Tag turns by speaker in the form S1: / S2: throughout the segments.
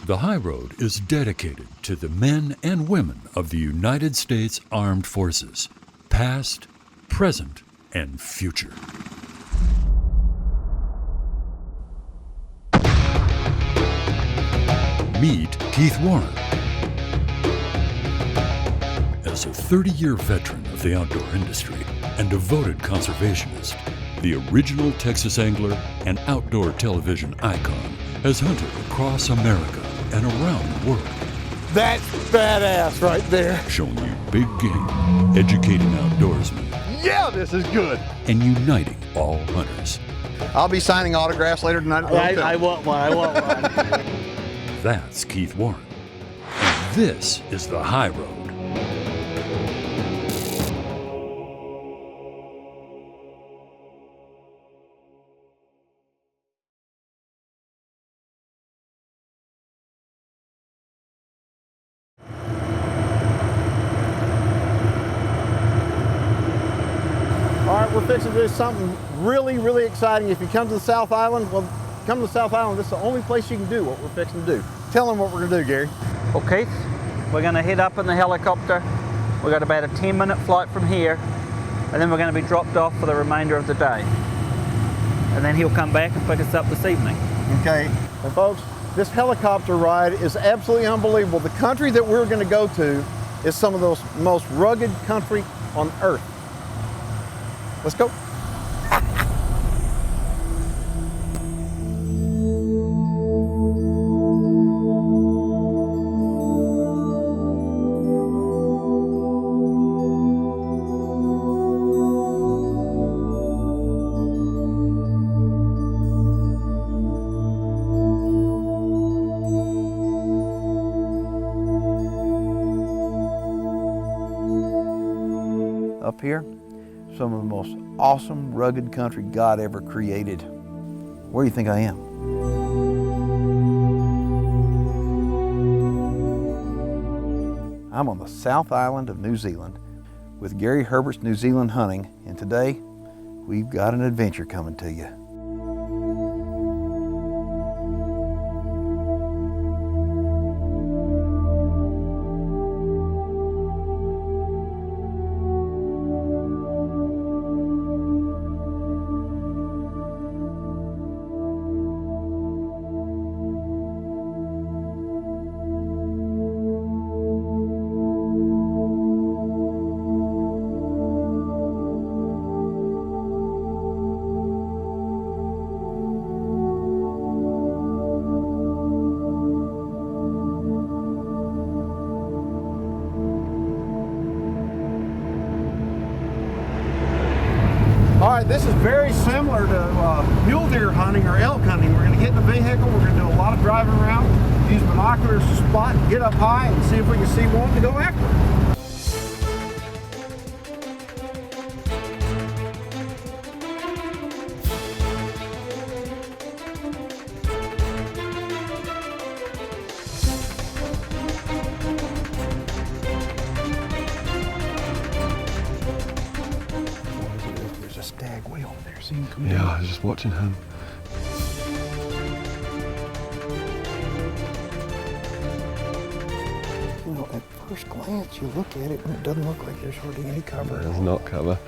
S1: The High Road is dedicated to the men and women of the United States Armed Forces, past, present, and future. Meet Keith Warren. As a 30-year veteran of the outdoor industry and devoted conservationist, the original Texas angler and outdoor television icon has hunted across America and around the world.
S2: That's badass right there.
S1: Showing you big game, educating outdoorsmen.
S2: Yeah, this is good.
S1: And uniting all hunters.
S2: I'll be signing autographs later tonight.
S3: I want one.
S1: That's Keith Warren. And this is the High Road.
S3: All right, we're fixing to do something really, really exciting. If you come to the South Island, well, come to the South Island. This is the only place you can do what we're fixing to do. Tell them what we're going to do, Gary.
S4: Okay, we're going to head up in the helicopter. We've got about a 10-minute flight from here, and then we're going to be dropped off for the remainder of the day. And then he'll come back and pick us up this evening.
S3: Okay. And folks, this helicopter ride is absolutely unbelievable. The country that we're going to go to is some of the most rugged country on earth. Let's go. Up here, some of the most awesome, rugged country God ever created. Where do you think I am? I'm on the South Island of New Zealand with Gary Herbert's New Zealand Hunting, and today we've got an adventure coming to you. All right, this is very similar to mule deer hunting or elk hunting. We're going to get in the vehicle, we're going to do a lot of driving around, use binoculars to spot, get up high and see if we can see one to go after. There's a stag way over there. See him coming down?
S5: Yeah, I was just watching him.
S3: You know, at first glance, you look at it and it doesn't look like there's hardly any cover.
S5: There's not cover.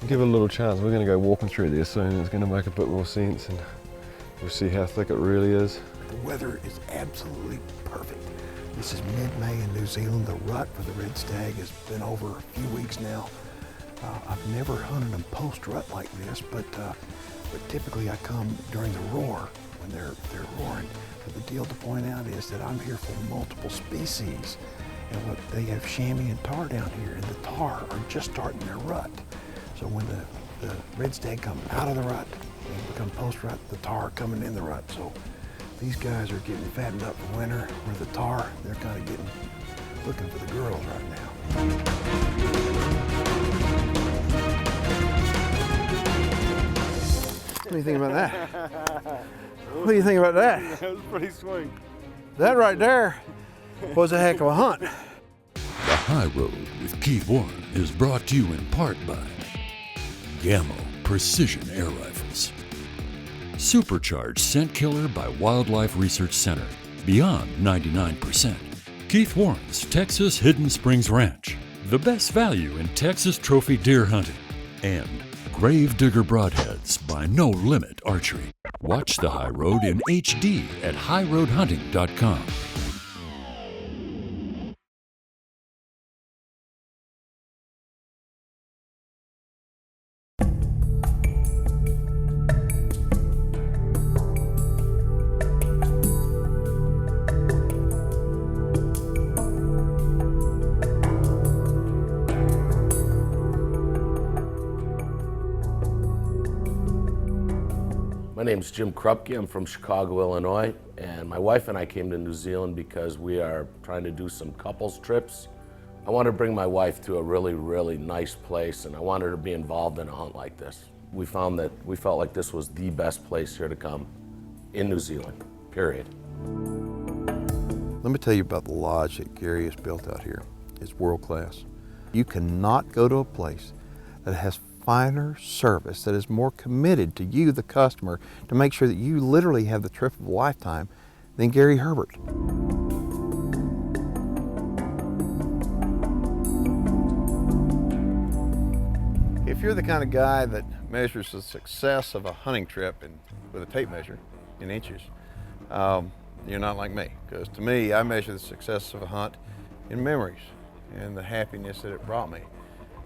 S5: Give it a little chance. We're going to go walking through there soon. It's going to make a bit more sense and we'll see how thick it really is.
S6: The weather is absolutely perfect. This is mid-May in New Zealand. The rut for the red stag has been over a few weeks now. I've never hunted them post-rut like this, but typically I come during the roar when they're roaring. But the deal to point out is that I'm here for multiple species, and what they have chamois and tar down here, and the tar are just starting their rut. So when the red stag come out of the rut and become post-rut, the tar are coming in the rut. So these guys are getting fattened up for winter. Where the tar, they're kind of looking for the girls right now. What do you think about that? What do you think about that?
S5: That was pretty sweet.
S6: That right there was a heck of a hunt.
S1: The High Road with Keith Warren is brought to you in part by Gammo Precision Air Rifles. Supercharged Scent Killer by Wildlife Research Center. beyond 99%. Keith Warren's Texas Hidden Springs Ranch, the best value in Texas trophy deer hunting. And Gravedigger Broadheads by No Limit Archery. Watch the High Road in HD at highroadhunting.com.
S7: My name's Jim Krupke. I'm from Chicago, Illinois, and my wife and I came to New Zealand because we are trying to do some couples trips. I wanted to bring my wife to a really, really nice place, and I wanted her to be involved in a hunt like this. We found that we felt like this was the best place here to come in New Zealand, period.
S6: Let me tell you about the lodge that Gary has built out here. It's world class. You cannot go to a place that has finer service, that is more committed to you, the customer, to make sure that you literally have the trip of a lifetime than Gary Herbert. If you're the kind of guy that measures the success of a hunting trip with a tape measure in inches, you're not like me. Because to me, I measure the success of a hunt in memories and the happiness that it brought me.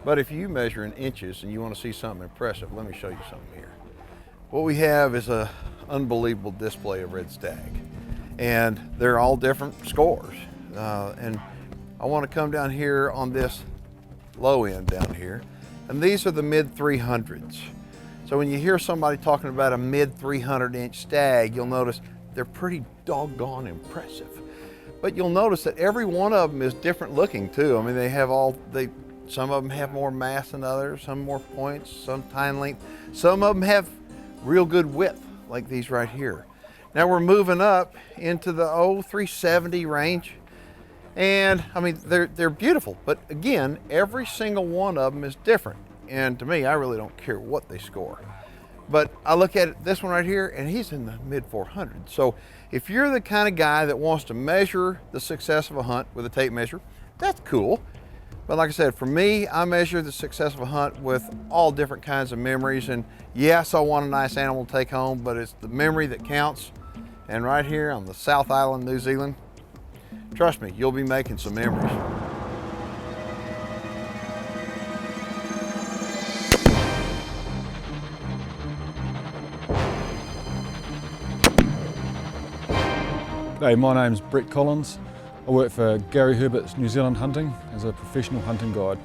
S6: But if you measure in inches and you want to see something impressive, let me show you something here. What we have is an unbelievable display of red stag. And they're all different scores. And I want to come down here on this low end down here. And these are the mid 300s. So when you hear somebody talking about a mid 300 inch stag, you'll notice they're pretty doggone impressive. But you'll notice that every one of them is different looking too. I mean, they have some of them have more mass than others, some more points, some tine length. Some of them have real good width, like these right here. Now we're moving up into the 370 range. And I mean, they're beautiful, but again, every single one of them is different. And to me, I really don't care what they score. But I look at this one right here, and he's in the mid 400s. So if you're the kind of guy that wants to measure the success of a hunt with a tape measure, that's cool. But like I said, for me, I measure the success of a hunt with all different kinds of memories. And yes, I want a nice animal to take home, but it's the memory that counts. And right here on the South Island, New Zealand, trust me, you'll be making some memories.
S8: Hey, my name's Brett Collins. I work for Gary Herbert's New Zealand Hunting as a professional hunting guide.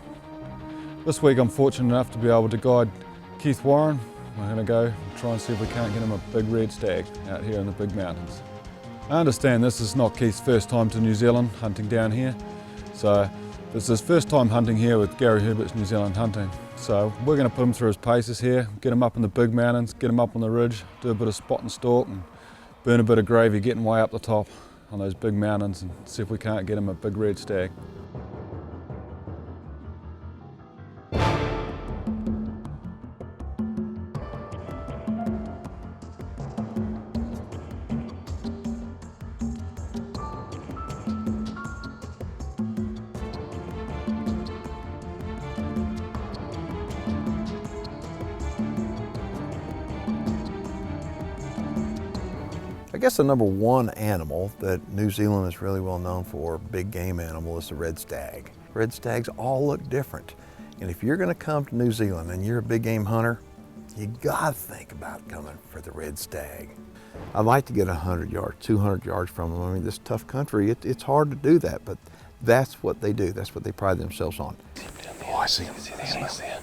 S8: This week I'm fortunate enough to be able to guide Keith Warren. We're going to go and try and see if we can't get him a big red stag out here in the big mountains. I understand this is not Keith's first time to New Zealand hunting down here, so this is his first time hunting here with Gary Herbert's New Zealand Hunting. So we're going to put him through his paces here, get him up in the big mountains, get him up on the ridge, do a bit of spot and stalk and burn a bit of gravy getting way up the top on those big mountains and see if we can't get him a big red stag.
S6: I guess the number one animal that New Zealand is really well known for, big game animal, is the red stag. Red stags all look different. And if you're gonna come to New Zealand and you're a big game hunter, you gotta think about coming for the red stag. I'd like to get 100 yards, 200 yards from them. I mean, this tough country, it's hard to do that, but that's what they do. That's what they pride themselves on. Oh, I see him. I see him.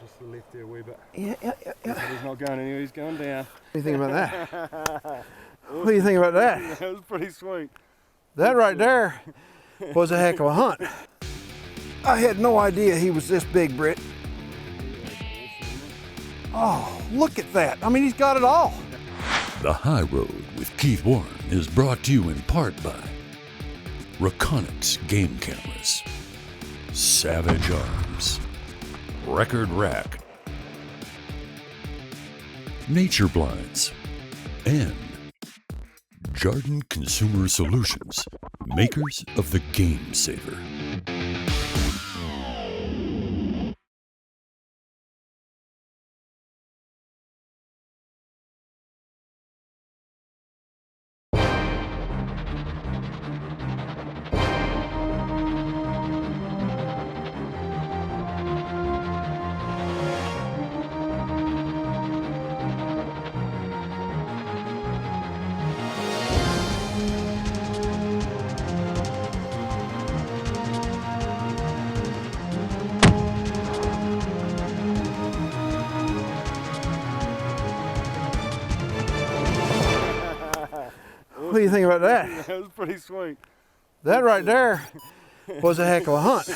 S5: just to the left there a wee bit.
S3: Yeah.
S5: He's not going anywhere, he's going down.
S3: What do you think about that? What do you think about that?
S5: That was pretty sweet.
S3: That right there was a heck of a hunt. I had no idea he was this big, Britt. Oh, look at that. I mean, he's got it all.
S1: The High Road with Keith Warren is brought to you in part by Reconyx Game Cameras, Savage Arms, Record Rack, Nature Blinds, and Jardin Consumer Solutions, makers of the Game Saver.
S3: What do you think about that?
S5: That was pretty sweet.
S3: That right there was a heck of a hunt.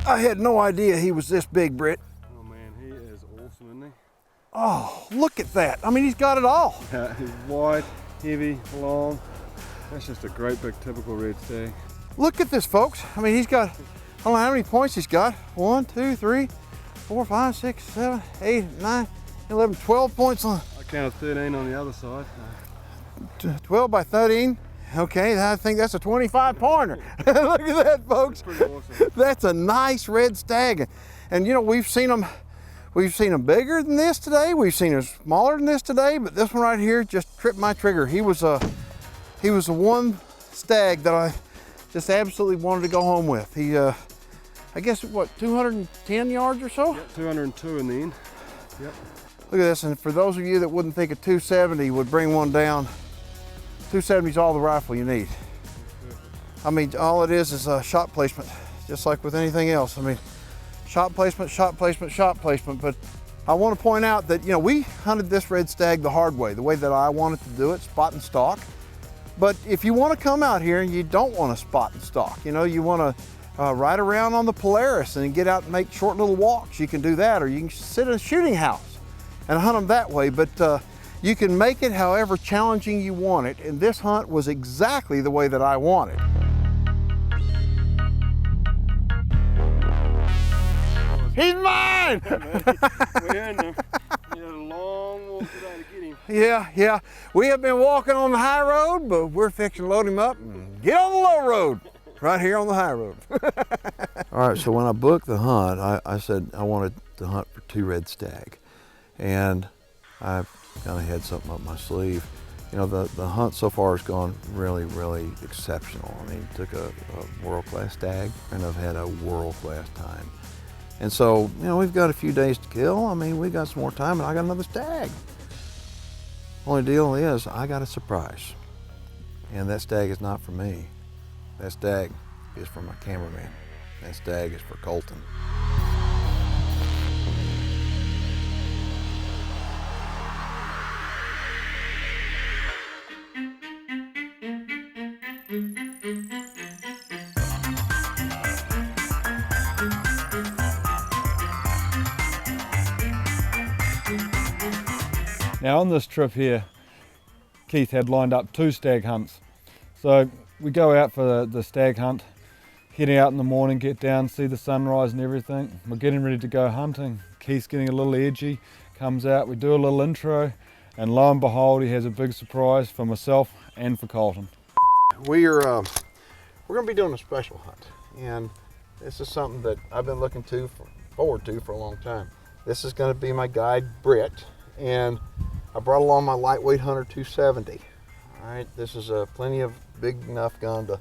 S3: I had no idea he was this big, Britt.
S5: Oh man, he is awesome, isn't he?
S3: Oh, look at that. I mean, he's got it all.
S5: He's wide, heavy, long. That's just a great big typical red stag.
S3: Look at this, folks. I mean, he's got, I don't know how many points he's got. 1, 2, 3, 4, 5, 6, 7, 8, 9, 11, 12 points on.
S5: I counted 13 on the other side.
S3: 12 by 13. Okay, I think that's a 25 pointer. Look at that, folks.
S5: Pretty awesome.
S3: That's a nice red stag. And you know, we've seen them bigger than this today. We've seen them smaller than this today, but this one right here just tripped my trigger. He was the one stag that I just absolutely wanted to go home with. He, I guess, what, 210 yards or so?
S5: Yep, 202 in the end. Yep.
S3: Look at this, and for those of you that wouldn't think a 270 would bring one down, 270 is all the rifle you need. I mean, all it is shot placement, just like with anything else. I mean, shot placement, shot placement, shot placement. But I want to point out that, you know, we hunted this red stag the hard way, the way that I wanted to do it, spot and stalk. But if you want to come out here and you don't want to spot and stalk, you know, you want to ride around on the Polaris and get out and make short little walks, you can do that, or you can sit in a shooting house and hunt them that way. But you can make it however challenging you want it, and this hunt was exactly the way that I wanted. He's mine!
S5: We earned him. We had a long walk today to get him.
S3: Yeah. We have been walking on the high road, but we're fixing to load him up and get on the low road, right here on the high road. All right, so when I booked the hunt, I said I wanted to hunt for 2 red stag. And I've kind of had something up my sleeve. You know, the hunt so far has gone really, really exceptional. I mean, took a world-class stag, and I've had a world-class time. And so, you know, we've got a few days to kill. I mean, we got some more time, and I got another stag. Only deal is, I got a surprise. And that stag is not for me. That stag is for my cameraman. That stag is for Colton.
S8: Now on this trip here, Keith had lined up 2 stag hunts. So we go out for the stag hunt, heading out in the morning, get down, see the sunrise and everything. We're getting ready to go hunting. Keith's getting a little edgy, comes out, we do a little intro, and lo and behold, he has a big surprise for myself and for Colton.
S3: We're going to be doing a special hunt, and this is something that I've been looking forward to for a long time. This is going to be my guide, Britt, and I brought along my lightweight Hunter 270. All right, this is plenty of big enough gun to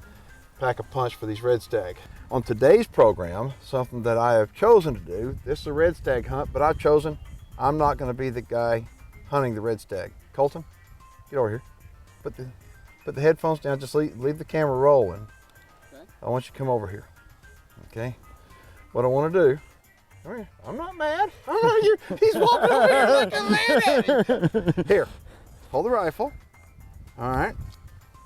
S3: pack a punch for these red stag. On today's program, something that I have chosen to do, this is a red stag hunt, but I've chosen I'm not going to be the guy hunting the red stag. Colton, get over here. Put the headphones down, just leave the camera rolling. Okay. I want you to come over here, okay? What I want to do, come here. I'm not mad. He's walking over here looking mad at him. Here, hold the rifle. All right,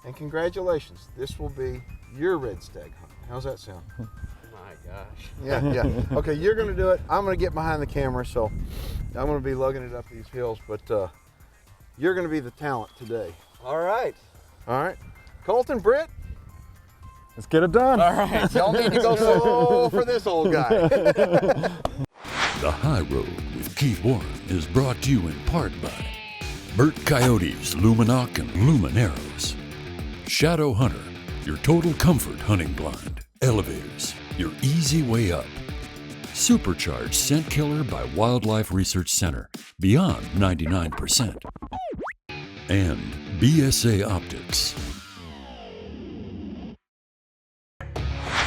S3: and congratulations. This will be your red stag hunt. How's that sound?
S9: My gosh.
S3: Yeah. Okay, you're gonna do it. I'm gonna get behind the camera, so I'm gonna be lugging it up these hills, but you're gonna be the talent today.
S9: All right.
S3: All right, Colton, Britt.
S8: Let's get it done.
S3: All right, y'all need to go solo for this old guy.
S1: The High Road with Keith Warren is brought to you in part by Burt Coyotes, Luminoc and Lumineros, Shadow Hunter, your total comfort hunting blind, Elevators, your easy way up, Supercharged Scent Killer by Wildlife Research Center, beyond 99%, and BSA Optics.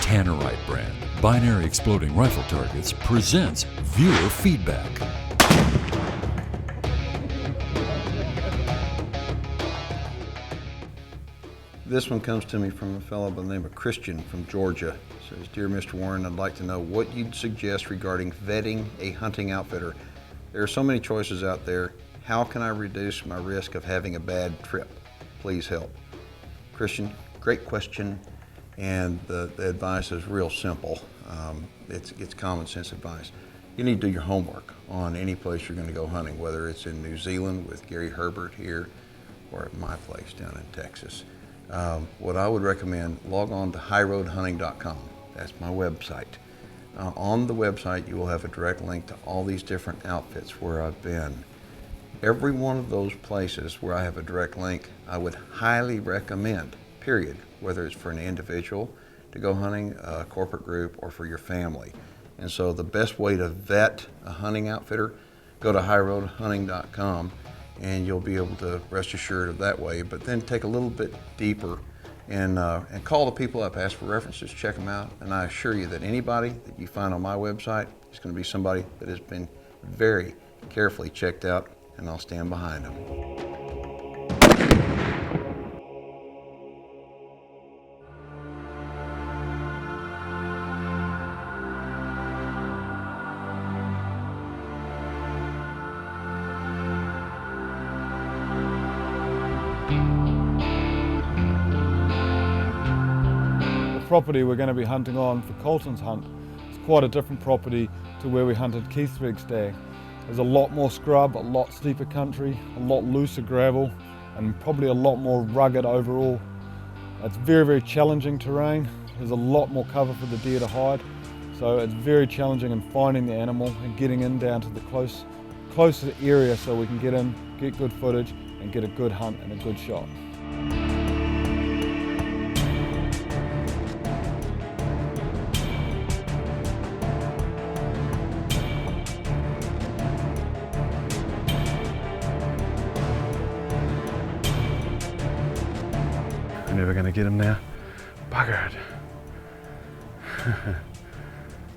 S1: Tannerite brand binary exploding rifle targets presents viewer feedback.
S10: This one comes to me from a fellow by the name of Christian from Georgia. It says, "Dear Mr. Warren, I'd like to know what you'd suggest regarding vetting a hunting outfitter. There are so many choices out there. How can I reduce my risk of having a bad trip? Please help." Christian, great question, and the advice is real simple. It's common sense advice. You need to do your homework on any place you're going to go hunting, whether it's in New Zealand with Gary Herbert here or at my place down in Texas. What I would recommend, log on to highroadhunting.com. That's my website. On the website, you will have a direct link to all these different outfits where I've been. Every one of those places where I have a direct link, I would highly recommend, period, whether it's for an individual to go hunting, a corporate group, or for your family. And so the best way to vet a hunting outfitter, go to highroadhunting.com, and you'll be able to rest assured of that way, but then take a little bit deeper and call the people up, ask for references, check them out, and I assure you that anybody that you find on my website is going to be somebody that has been very carefully checked out, and I'll stand behind them.
S8: Property we're going to be hunting on for Colton's hunt is quite a different property to where we hunted Keith's red stag. There's a lot more scrub, a lot steeper country, a lot looser gravel, and probably a lot more rugged overall. It's very, very challenging terrain. There's a lot more cover for the deer to hide, so it's very challenging in finding the animal and getting in down to the closer area so we can get in, get good footage, and get a good hunt and a good shot.
S5: We're never going to get him now. Buggered.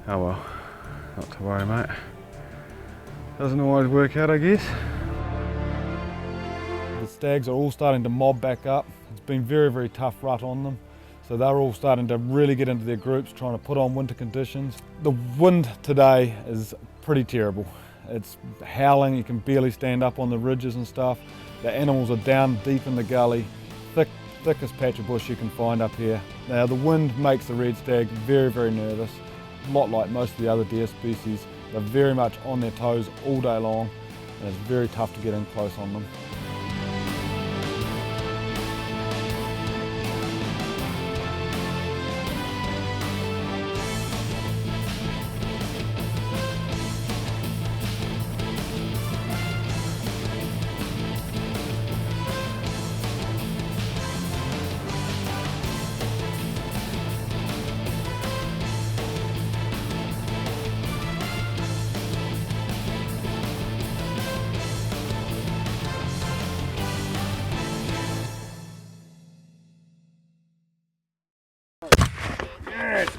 S5: Oh well, not to worry, mate. Doesn't always work out, I guess.
S8: The stags are all starting to mob back up. It's been very, very tough rut on them. So they're all starting to really get into their groups, trying to put on winter conditions. The wind today is pretty terrible. It's howling, you can barely stand up on the ridges and stuff. The animals are down deep in the gully, thickest patch of bush you can find up here. Now the wind makes the red stag very, very nervous. A lot like most of the other deer species. They're very much on their toes all day long, and it's very tough to get in close on them.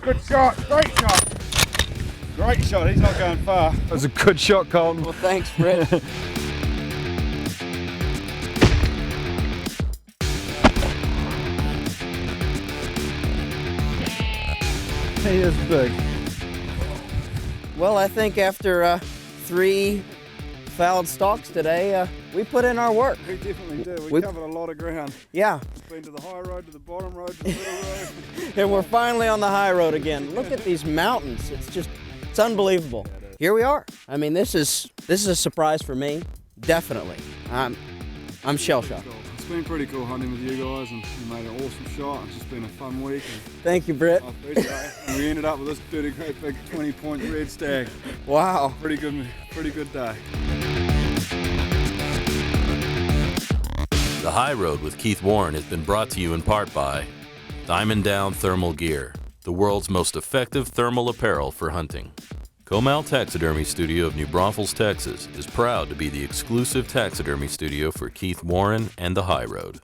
S3: Good shot, great shot. Great shot, he's not going far.
S8: That was a good shot, Colton.
S9: Well, thanks, Brett.
S8: He is big.
S9: Well, I think after 3 fouled stalks today, we put in our work.
S8: We definitely did.
S9: We-
S8: Covered a lot of ground.
S9: Yeah,
S8: It's been to the high road, to the bottom road, to the middle road.
S9: and we're finally on the high road again. Look at these mountains. It's unbelievable. Here we are. I mean, this is a surprise for me. Definitely. I'm shell-shocked.
S8: It's been pretty cool hunting with you guys, and you made an awesome shot. It's just been a fun week.
S9: Thank you, Britt.
S8: I appreciate it. And we ended up with this dirty, great big 20-point red stag.
S9: Wow.
S8: Pretty good day.
S11: The High Road with Keith Warren has been brought to you in part by Diamond Down Thermal Gear, the world's most effective thermal apparel for hunting. Comal Taxidermy Studio of New Braunfels, Texas is proud to be the exclusive taxidermy studio for Keith Warren and the High Road.